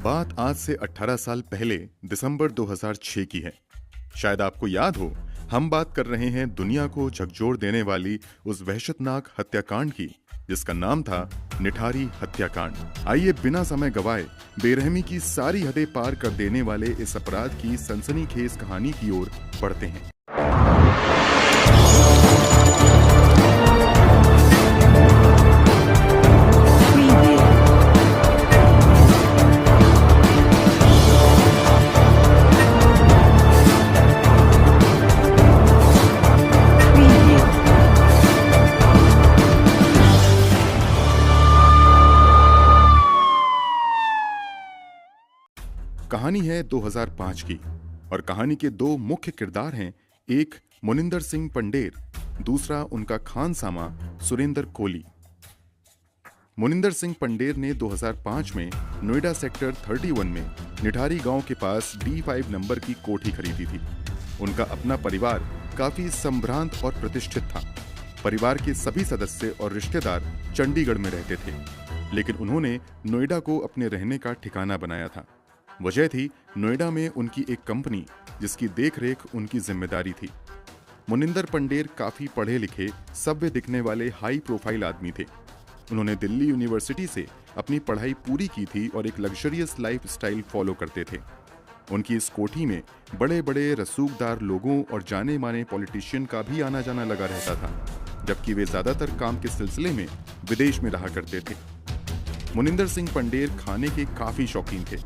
बात आज से 18 साल पहले दिसंबर 2006 की है। शायद आपको याद हो, हम बात कर रहे हैं दुनिया को झकझोर देने वाली उस वहशतनाक हत्याकांड की, जिसका नाम था निठारी हत्याकांड। आइए बिना समय गवाए बेरहमी की सारी हदें पार कर देने वाले इस अपराध की सनसनीखेज कहानी की ओर बढ़ते हैं। कहानी है 2005 की और कहानी के दो मुख्य किरदार हैं। एक मुनिंदर सिंह पंडेर, दूसरा उनका खानसामा सुरेंद्र कोली। मुनिंदर सिंह पंडेर ने 2005 में नोएडा सेक्टर 31 में निठारी गांव के पास D5 नंबर की कोठी खरीदी थी। उनका अपना परिवार काफी संभ्रांत और प्रतिष्ठित था। परिवार के सभी सदस्य और रिश्तेदार चंडीगढ़ में रहते थे, लेकिन उन्होंने नोएडा को अपने रहने का ठिकाना बनाया था। वजह थी नोएडा में उनकी एक कंपनी, जिसकी देखरेख उनकी जिम्मेदारी थी। मुनिंदर पंडेर काफी पढ़े लिखे, सभ्य दिखने वाले हाई प्रोफाइल आदमी थे। उन्होंने दिल्ली यूनिवर्सिटी से अपनी पढ़ाई पूरी की थी और एक लग्जरियस लाइफ स्टाइल फॉलो करते थे। उनकी इस कोठी में बड़े बड़े रसूखदार लोगों और जाने माने पॉलिटिशियन का भी आना जाना लगा रहता था, जबकि वे ज्यादातर काम के सिलसिले में विदेश में रहा करते थे। मुनिंदर सिंह पंडेर खाने के काफी शौकीन थे,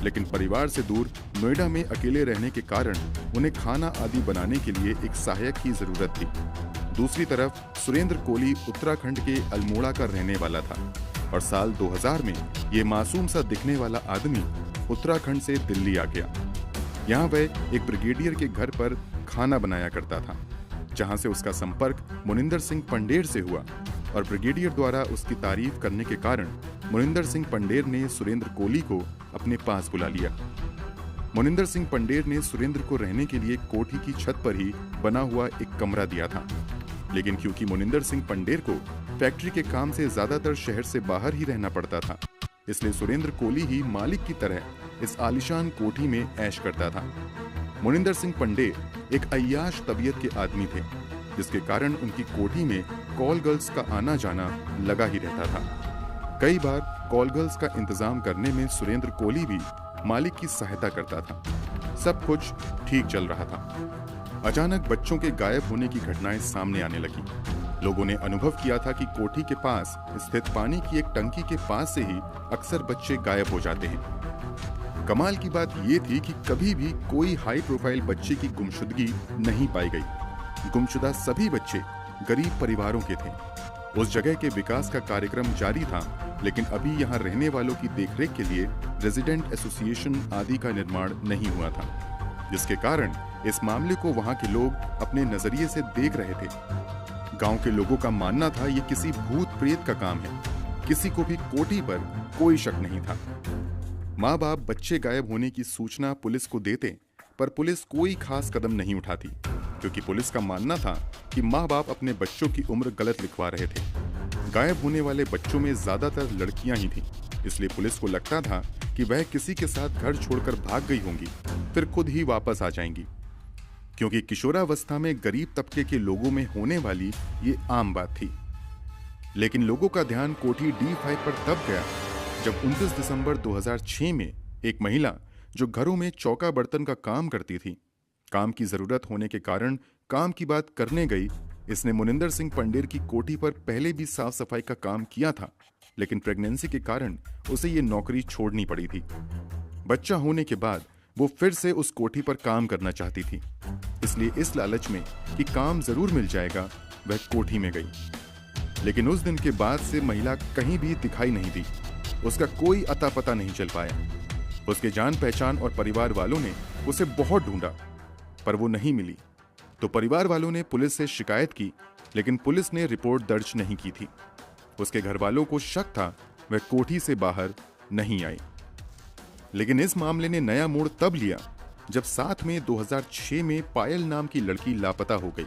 लेकिन परिवार से दूर नोएडा में अकेले रहने के कारण उन्हें खाना आदि बनाने के लिए एक सहायक की जरूरत थी। दूसरी तरफ सुरेंद्र कोली उत्तराखंड के अल्मोड़ा का रहने वाला था और साल 2000 में ये मासूम सा दिखने वाला आदमी उत्तराखंड से दिल्ली आ गया। यहाँ वह एक ब्रिगेडियर के घर पर खाना बनाया करता था, जहाँ से उसका संपर्क मुनिंदर सिंह पंडेर से हुआ और ब्रिगेडियर द्वारा उसकी तारीफ करने के कारण मुनिंदर सिंह पंडेर ने सुरेंद्र कोली को अपने पास बुला लिया। मुनिंदर सिंह पंडेर ने सुरेंद्र को रहने के लिए कोठी की छत पर ही बना हुआ एक कमरा दिया था, लेकिन क्योंकि मुनिंदर सिंह पंडेर को फैक्ट्री के काम से ज्यादातर शहर से बाहर ही रहना पड़ता था, इसलिए सुरेंद्र कोली ही मालिक की तरह इस आलीशान कोठी में ऐश करता था। मुनिंदर सिंह पंडेर एक अय्याश तबीयत के आदमी थे, जिसके कारण उनकी कोठी में कॉल गर्ल्स का आना जाना लगा ही रहता था। कई बार कॉल गर्ल्स का इंतजाम करने में सुरेंद्र कोली भी मालिक की सहायता करता था। सब कुछ ठीक चल रहा था। अचानक बच्चों के गायब होने की घटनाएं सामने आने लगी। लोगों ने अनुभव किया था कि कोठी के पास स्थित पानी की एक टंकी के पास से ही अक्सर बच्चे गायब हो जाते हैं। कमाल की बात यह थी कि कभी भी कोई हाई प्रोफाइल बच्चे की गुमशुदगी नहीं पाई गई। गुमशुदा सभी बच्चे गरीब परिवारों के थे। उस जगह के विकास का कार्यक्रम जारी था, लेकिन अभी यहाँ रहने वालों की देखरेख के लिए रेजिडेंट एसोसिएशन आदि का निर्माण नहीं हुआ था, जिसके कारण इस मामले को वहाँ के लोग अपने नजरिए से देख रहे थे। गांव के लोगों का मानना था ये किसी भूत प्रेत का काम है। किसी को भी कोठी पर कोई शक नहीं था। माँ बाप बच्चे गायब होने की सूचना पुलिस को देते, पर पुलिस कोई खास कदम नहीं उठाती, क्योंकि पुलिस का मानना था कि माँ बाप अपने बच्चों की उम्र गलत लिखवा रहे थे। गायब होने वाले बच्चों में ज्यादातर लड़कियां ही थीं, इसलिए पुलिस को लगता था कि वह किसी के साथ घर छोड़कर भाग गई होंगी, फिर खुद ही वापस आ जाएंगी, क्योंकि किशोरावस्था में गरीब तबके के लोगों में होने वाली ये आम बात थी। लेकिन लोगों का ध्यान कोठी D5 पर तब गया जब 29 दिसंबर 2006 में एक महिला, जो घरों में चौका बर्तन का काम करती थी, काम की जरूरत होने के कारण काम की बात करने गई। इसने मुनिंदर सिंह पंडेर की कोठी पर पहले भी साफ सफाई का काम किया था, लेकिन प्रेगनेंसी के कारण उसे ये नौकरी छोड़नी पड़ी थी। बच्चा होने के बाद वो फिर से उस कोठी पर काम करना चाहती थी, इसलिए इस लालच में कि काम जरूर मिल जाएगा, वह कोठी में गई। लेकिन उस दिन के बाद से महिला कहीं भी दिखाई नहीं दी। उसका कोई अता पता नहीं चल पाया। उसके जान पहचान और परिवार वालों ने उसे बहुत ढूंढा, पर वो नहीं मिली। तो परिवार वालों ने पुलिस से शिकायत की, लेकिन पुलिस ने रिपोर्ट दर्ज नहीं की थी। उसके घर वालों को शक था वह कोठी से बाहर नहीं आई। लेकिन इस मामले ने नया मोड़ तब लिया जब साथ में 2006 में पायल नाम की लड़की लापता हो गई।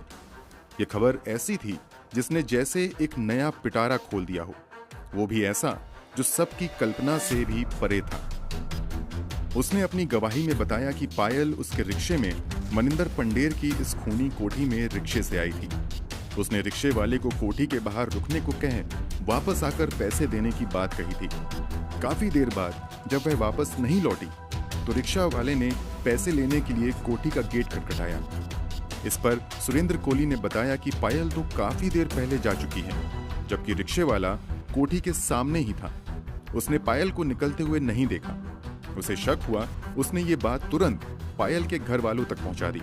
ये खबर ऐसी थी जिसने जैसे एक नया पिटारा खोल दिया हो, वो भी ऐसा जो सबकी कल्पना से भी परे था। उसने अपनी गवाही में बताया कि पायल उसके रिक्शे में मनिंदर पंडेर की इस खूनी कोठी में रिक्शे से आई थी। उसने रिक्शे वाले को कोठी के बाहर रुकने को कह वापस आकर पैसे देने की बात कही थी। काफी देर बाद जब वह वापस नहीं लौटी तो रिक्शा वाले ने पैसे लेने के लिए कोठी का गेट खटखटाया। इस पर सुरेंद्र कोली ने बताया कि पायल तो काफी देर पहले जा चुकी है, जबकि रिक्शे वाला कोठी के सामने ही था। उसने पायल को निकलते हुए नहीं देखा। उसे शक हुआ। उसने ये बात तुरंत पायल के घर वालों तक पहुंचा दी।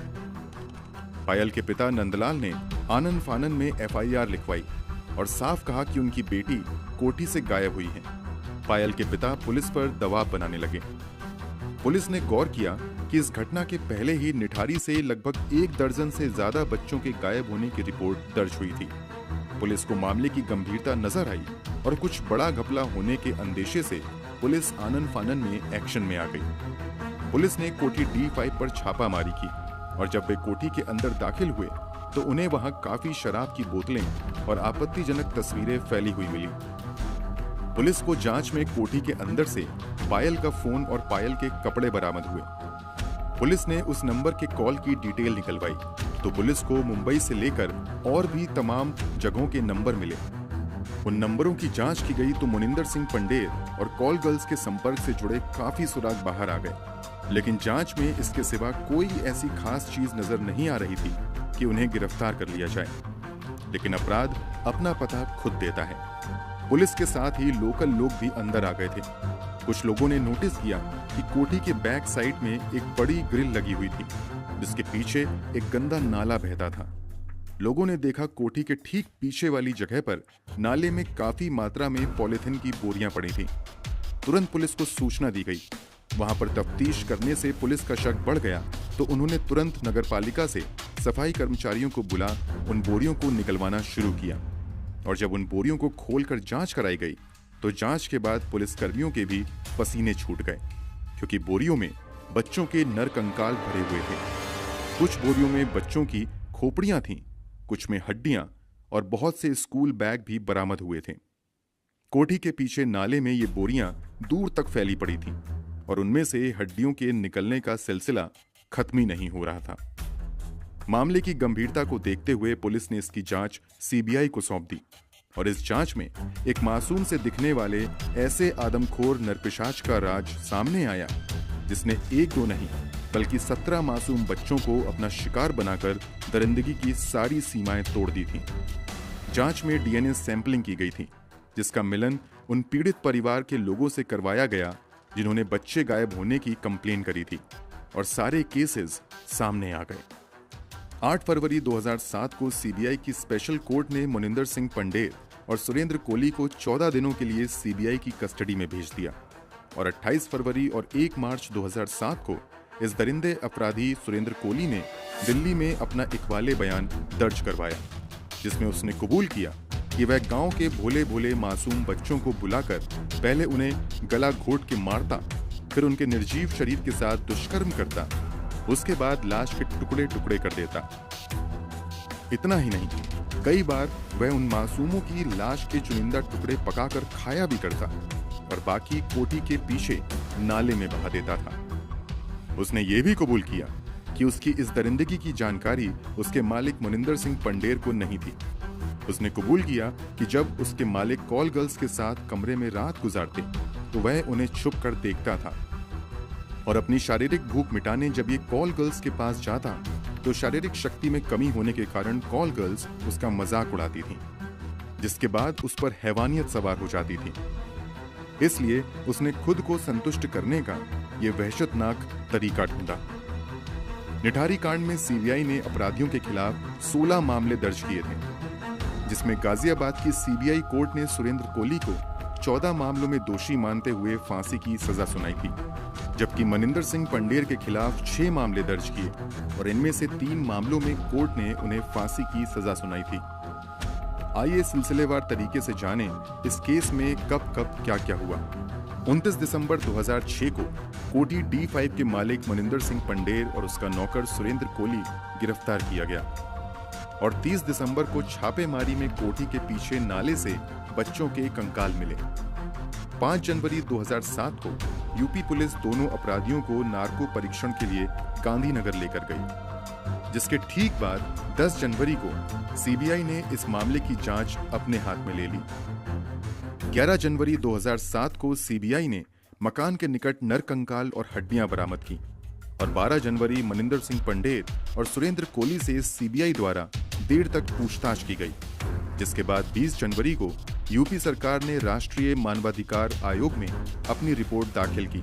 पायल के पिता नंदलाल ने आनन फानन में एफआईआर लिखवाई और साफ कहा कि उनकी बेटी कोठी से गायब हुई है। पायल के पिता पुलिस पर दबाव बनाने लगे। पुलिस ने गौर किया कि इस घटना के पहले ही निठारी से लगभग 1 दर्जन से ज्यादा बच्चों के गायब होने की रिपोर्ट दर्ज हुई थी। पुलिस को मामले की गंभीरता नजर आई और कुछ बड़ा घपला होने के अंदेशे से पुलिस आनन फानन में एक्शन में आ गई। पुलिस ने कोठी D5 पर छापामारी की और जब वे कोठी के अंदर दाखिल हुए तो उन्हें वहां काफी शराब की बोतलें और आपत्तिजनक तस्वीरें फैली हुई मिली। पुलिस को जांच में कोठी के अंदर से पायल का फोन और पायल के कपड़े बरामद हुए। पुलिस ने उस नंबर के कॉल की डिटेल निकलवाई तो पुलिस को मुंबई से लेकर और भी तमाम जगहों के नंबर मिले। उन नंबरों की जांच की गई तो मुनिंदर सिंह पंडेर और कॉल गर्ल्स के संपर्क से जुड़े काफी सुराग बाहर आ गए, लेकिन जांच में इसके सिवा कोई ऐसी खास चीज नजर नहीं आ रही थी कि उन्हें गिरफ्तार कर लिया जाए। लेकिन अपराध अपना पता खुद देता है। पुलिस के साथ ही लोकल लोग भी अंदर आ गए थे। कुछ लोगों ने नोटिस किया कि कोठी के बैक साइड में एक बड़ी ग्रिल लगी हुई थी, जिसके पीछे एक गंदा नाला बहता था। लोगों ने देखा कोठी के ठीक पीछे वाली जगह पर नाले में काफी मात्रा में पॉलिथीन की बोरियां पड़ी थी। तुरंत पुलिस को सूचना दी गई। वहां पर तफ्तीश करने से पुलिस का शक बढ़ गया तो उन्होंने तुरंत नगरपालिका से सफाई कर्मचारियों को बुला उन बोरियों को निकलवाना शुरू किया। और जब उन बोरियों को खोलकर जांच कराई गई तो जांच के बाद पुलिसकर्मियों के भी पसीने छूट गए, क्योंकि बोरियों में बच्चों के नर कंकाल भरे हुए थे। कुछ बोरियों में बच्चों की खोपड़ियां थीं, कुछ में हड्डियां और बहुत से स्कूल बैग भी बरामद हुए थे। कोठी के पीछे नाले में ये बोरियां दूर तक फैली पड़ी थीं और उनमें से हड्डियों के निकलने का सिलसिला खत्म ही नहीं हो रहा था। मामले की गंभीरता को देखते हुए पुलिस ने इसकी जांच सीबीआई को सौंप दी और इस जांच में एक मासूम से दिखने वाले ऐसे आदमखोर नरपिशाच का राज सामने आया जिसने 1-2 नहीं बल्कि 17 मासूम बच्चों को अपना शिकार बनाकर दरिंदगी की सारी सीमाएं तोड़ दी थीं। जांच में डीएनए सैंपलिंग की गई थी, जिसका मिलन उन पीड़ित परिवार के लोगों से करवाया गया जिन्होंने बच्चे गायब होने की कंप्लेन करी थी, और सारे केसेस सामने आ गए। 8 फरवरी 2007 को सीबीआई की स्पेशल कोर्ट ने मुनिंदर सिंह पंडेर और सुरेंद्र कोली को 14 दिनों के लिए सीबीआई की कस्टडी में भेज दिया और 28 फरवरी और 1 मार्च 2007 को इस दरिंदे अपराधी सुरेंद्र कोली ने दिल्ली में अपना इकबाले बयान दर्ज करवाया, जिसमें उसने कबूल किया कि वह गांव के भोले भोले मासूम बच्चों को बुलाकर पहले उन्हें गला घोट के मारता, फिर उनके निर्जीव शरीर के साथ दुष्कर्म करता, उसके बाद लाश के टुकड़े टुकड़े कर देता। इतना ही नहीं, कई बार वह उन मासूमों की लाश के चुनिंदा टुकड़े पकाकर खाया भी करता और बाकी कोठी के पीछे नाले में बहा देता था। उसने ये भी कबूल किया कि उसकी इस दरिंदगी की जानकारी उसके मालिक मुनिंदर सिंह पंडेर को नहीं थी। उसने कबूल किया कि जब उसके मालिक कॉल गर्ल्स के साथ कमरे में रात गुजारते तो वह उन्हें छुप कर देखता था, और अपनी शारीरिक भूख मिटाने जब ये कॉल गर्ल्स के पास जाता तो शारीरिक शक्ति में कमी होने के कारण कॉल गर्ल्स उसका मजाक उड़ाती थीं, जिसके बाद उस पर हैवानियत सवार हो जाती थी। इसलिए उसने खुद को संतुष्ट करने का ये वहशतनाक तरीका ढूंढा। निठारी कांड में सीबीआई ने अपराधियों के खिलाफ 16 मामले दर्ज किए थे, जिसमें गाजियाबाद की सीबीआई कोर्ट ने सुरेंद्र कोली को 14 मामलों में दोषी मानते हुए फांसी की सजा सुनाई थी, जबकि मनिंदर सिंह पंडेर के खिलाफ 6 मामले दर्ज किए और इनमें से 3 मामलों में कोर्ट ने उन्हें फांसी की सजा सुनाई थी। आइए सिलसिलेवार तरीके से जानें इस केस में कब कब क्या क्या हुआ। 29 दिसंबर 2006 को कोठी D5 के मालिक मनिंदर सिंह पंडेर और उसका नौकर सुरेंद्र कोली गिरफ्तार किया गया और 30 दिसंबर को छापेमारी में कोठी के पीछे नाले से बच्चों के कंकाल मिले। 5 जनवरी 2007 को यूपी पुलिस दोनों अपराधियों को नार्को परीक्षण के लिए गांधीनगर लेकर गई, जिसके ठीक बाद 10 जनवरी को सीबीआई ने इस मामले की जांच अपने हाथ में ले ली। 11 जनवरी 2007 को सीबीआई ने मकान के निकट नरकंकाल और हड्डियां बरामद की और 12 जनवरी मनिंदर सिंह पंडेर और सुरेंद्र कोली से सीबीआई द्वारा देर तक पूछताछ की गई, जिसके बाद 20 जनवरी को यूपी सरकार ने राष्ट्रीय मानवाधिकार आयोग में अपनी रिपोर्ट दाखिल की,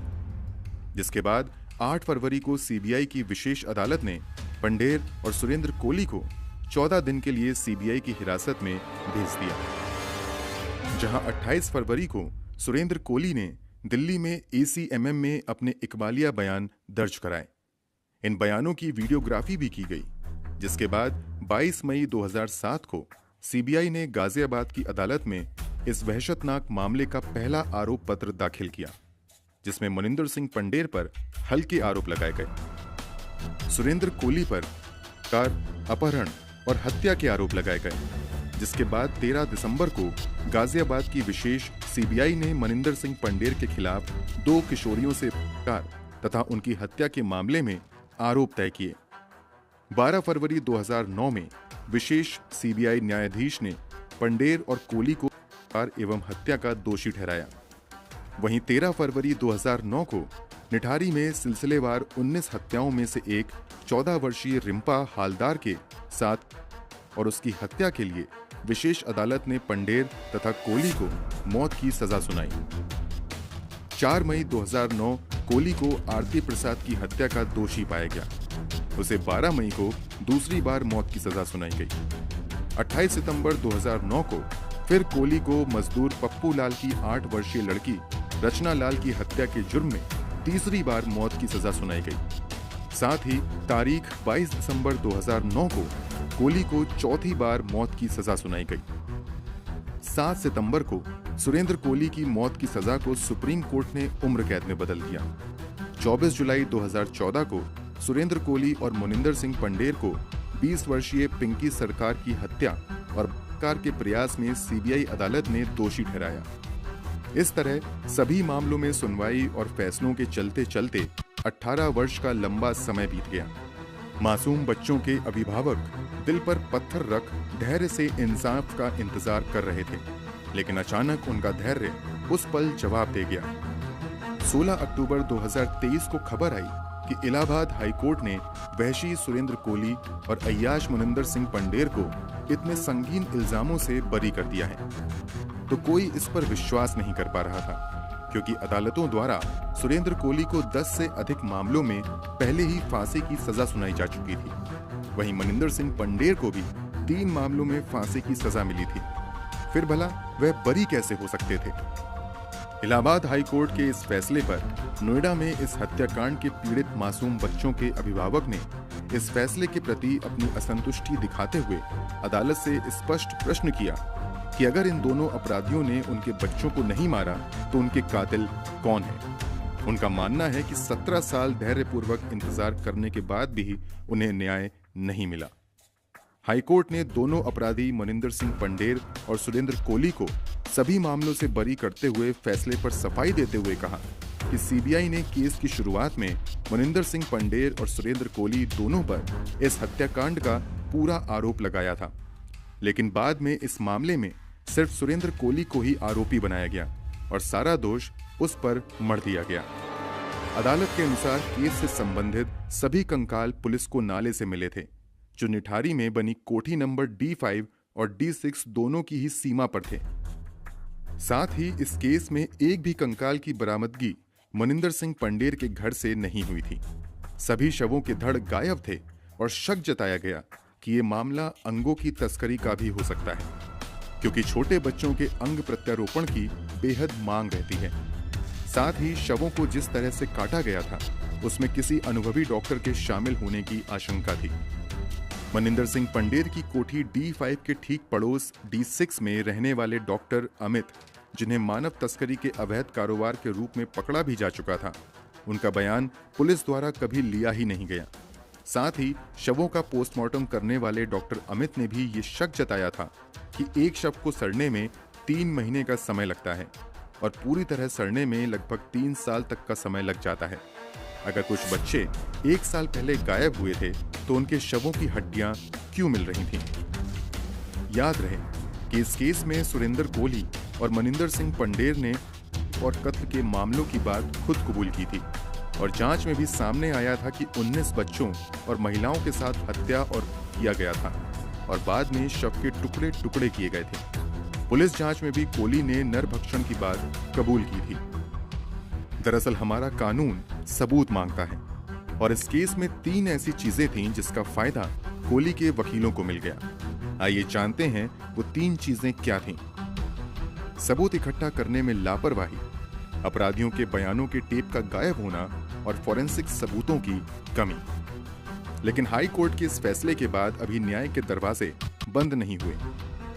जिसके बाद 8 फरवरी को सीबीआई की विशेष अदालत ने पंडेर और सुरेंद्र कोली को 14 दिन के लिए सीबीआई की हिरासत में भेज दिया, जहां 28 फरवरी को सुरेंद्र कोली ने दिल्ली में एसीएमएम में अपने इकबालिया बयान दर्ज कराए। इन बयानों की वीडियोग्राफी भी की गई, जिसके बाद 22 मई 2007 को सीबीआई ने गाजियाबाद की अदालत में इस वहशतनाक मामले का पहला आरोप पत्र दाखिल किया, जिसमें मनिंदर सिंह पंडेर पर हल्के आरोप लगाए गए। सुरेंद्र कोली पर कार अपहरण और हत्या के आरोप लगाए गए, जिसके बाद 13 दिसंबर को गाजियाबाद की विशेष सीबीआई ने मनिंदर सिंह पंडेर के खिलाफ 2 किशोरियों से कार तथा उनकी हत्या के मामले में आरोप तय किए। 12 फरवरी 2009 में विशेष सीबीआई न्यायाधीश ने पंडेर और कोली को कार एवं हत्या का दोषी ठहराया। वहीं 13 फरवरी 2009 को निठारी में सिलसिलेवार 19 हत्याओं में से एक 14 वर्षीय रिम्पा हालदार के साथ और उसकी हत्या के लिए विशेष अदालत ने पंडेर तथा कोली को मौत की सजा सुनाई। 4 मई 2009 कोली को आरती प्रसाद की हत्या का दोषी पाया गया। उसे 12 मई को दूसरी बार मौत की सजा सुनाई गई। 28 सितंबर 2009 को फिर कोली को मजदूर पप्पू लाल की 8 वर्षीय लड़की रचना लाल की हत्या के जुर्म में तीसरी बार मौत की सजा सुनाई गई। साथ ही तारीख 22 दिसंबर 2009 को कोली को चौथी बार मौत की सजा सुनाई गई। 7 सितंबर को सुरेंद्र कोली की मौत की सजा को सुप्रीम कोर्ट ने उम्र कैद में बदल दिया। 24 जुलाई 2014 को सुरेंद्र कोली और मनिंदर सिंह पंडेर को 20 वर्षीय पिंकी सरकार की हत्या और बलात्कार के प्रयास में सीबीआई अदालत ने दोषी ठहराया। इस तरह सभी मामलों में सुनवाई और फैसलों के चलते चलते 18 वर्ष का लंबा समय बीत गया। मासूम बच्चों के अभिभावक दिल पर पत्थर रख धैर्य से इंसाफ का इंतजार कर रहे थे, लेकिन अचानक उनका धैर्य उस पल जवाब दे गया। 16 अक्टूबर 2023 को खबर आई कि इलाहाबाद हाईकोर्ट ने वहशी सुरेंद्र कोली और अय्याश मनिंदर सिंह पंडेर को इतने संगीन इल्जामों से बरी कर दिया है, तो कोई इस पर विश्वास नहीं कर पा रहा था, क्योंकि अदालतों द्वारा सुरेंद्र कोली को 10 से अधिक मामलों में पहले ही फांसी की सजा सुनाई जा चुकी थी। वहीं मनिंदर सिंह पंडेर को भी 3 मामलों में फांसी की सजा मिली थी। फिर भला वह बरी कैसे हो सकते थे? इलाहाबाद हाईकोर्ट के इस फैसले पर नोएडा में इस हत्याकांड के पीड़ित मासूम बच्चों के अभिभावक ने इस फैसले के प्रति अपनी असंतुष्टि दिखाते हुए अदालत से स्पष्ट प्रश्न किया कि अगर इन दोनों अपराधियों ने उनके बच्चों को नहीं मारा तो उनके कातिल कौन है? उनका मानना है कि 17 साल धैर्यपूर्वक इंतजार करने के बाद भी उन्हें न्याय नहीं मिला। हाईकोर्ट ने दोनों अपराधी मनिंदर सिंह पंडेर और सुरेंद्र कोली को सभी मामलों से बरी करते हुए फैसले पर सफाई देते हुए कहा कि सीबीआई ने केस की शुरुआत में मनिंदर सिंह पंडेर और सुरेंद्र कोली दोनों पर इस हत्याकांड का पूरा आरोप लगाया था, लेकिन बाद में इस मामले में सिर्फ सुरेंद्र कोली को ही आरोपी बनाया गया और सारा दोष उस पर मढ़ दिया गया। अदालत के अनुसार केस से संबंधित सभी कंकाल पुलिस को नाले से मिले थे, जो निठारी में बनी कोठी नंबर D5 और D6 दोनों की ही सीमा पर थे। साथ ही इस केस में एक भी कंकाल की बरामदगी मनिंदर सिंह पंडेर के घर से नहीं हुई थी। सभी शवों के धड़ गायब थे और शक जताया गया कि ये मामला अंगों की तस्करी का भी हो सकता है, क्योंकि छोटे बच्चों के अंग प्रत्यारोपण की बेहद मांग रहती है। साथ ही शवों को जिस तरह से काटा गया था उसमें किसी अनुभवी डॉक्टर के शामिल होने की आशंका थी। मनिंदर सिंह पंडेर की कोठी D5 के ठीक पड़ोस D6 में रहने वाले डॉक्टर अमित, जिन्हें मानव तस्करी के अवैध कारोबार के रूप में पकड़ा भी जा चुका था, उनका बयान पुलिस द्वारा कभी लिया ही नहीं गया। साथ ही शवों का पोस्टमार्टम करने वाले डॉक्टर अमित ने भी ये शक जताया था कि एक शव को सड़ने में 3 महीने का समय लगता है और पूरी तरह सड़ने में लगभग 3 साल तक का समय लग जाता है। अगर कुछ बच्चे 1 साल पहले गायब हुए थे तो उनके शवों की हड्डियां क्यों मिल रही थीं? याद रहे कि इस केस में सुरेंद्र कोहली और मनिंदर सिंह पंडेर ने और कत्ल के मामलों की बात खुद कबूल की थी और जांच में भी सामने आया था कि 19 बच्चों और महिलाओं के साथ हत्या और किया गया था और बाद में शव के टुकड़े टुकड़े किए गए थे। पुलिस जांच में भी कोहली ने नरभक्षण की बात कबूल की थी। दरअसल हमारा कानून सबूत मांगता है और इस केस में 3 ऐसी चीजें थीं जिसका फायदा कोहली के वकीलों को मिल गया। आइए जानते हैं वो 3 चीजें क्या थीं। सबूत इकट्ठा करने में लापरवाही, अपराधियों के बयानों के टेप का गायब होना और फॉरेंसिक सबूतों की कमी। लेकिन हाई कोर्ट के इस फैसले के बाद अभी न्याय के दरवाजे बंद नहीं हुए।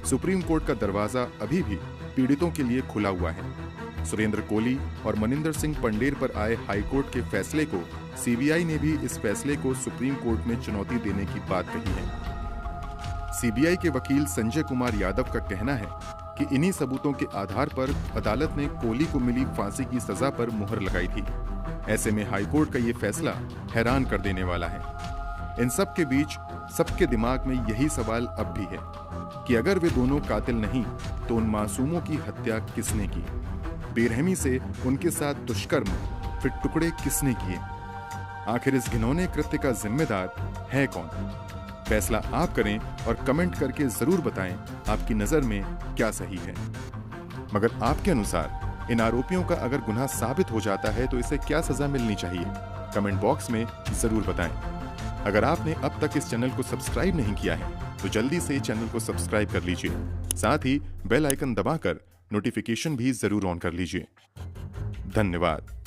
सुप्रीम कोर्ट का दरवाजा अभी भी पीड़ितों के लिए खुला हुआ है। सुरेंद्र कोहली और मनिंदर सिंह पंडेर पर आए हाई कोर्ट के फैसले को सीबीआई ने भी इस फैसले को सुप्रीम कोर्ट में चुनौती देने की बात कही है। सीबीआई के वकील संजय कुमार यादव का कहना है कि इन्हीं सबूतों के आधार पर अदालत ने कोहली को मिली फांसी की सजा पर मुहर लगाई थी। ऐसे में हाईकोर्ट का ये फैसला हैरान कर देने वाला है। इन सब के बीच सबके दिमाग में यही सवाल अब भी है कि अगर वे दोनों कातिल नहीं तो उन मासूमों की हत्या किसने की? बेरहमी से उनके साथ दुष्कर्म फिर टुकड़े किसने किए? आखिर इस घिनौने कृत्य का जिम्मेदार है कौन? फैसला आप करें और कमेंट करके जरूर बताएं आपकी नजर में क्या सही है। मगर आपके अनुसार इन आरोपियों का अगर गुनाह साबित हो जाता है तो इसे क्या सजा मिलनी चाहिए? कमेंट बॉक्स में जरूर बताएं। अगर आपने अब तक इस चैनल को सब्सक्राइब नहीं किया है तो जल्दी से चैनल को सब्सक्राइब कर लीजिए। साथ ही बेल आइकन दबाकर नोटिफिकेशन भी जरूर ऑन कर लीजिए। धन्यवाद।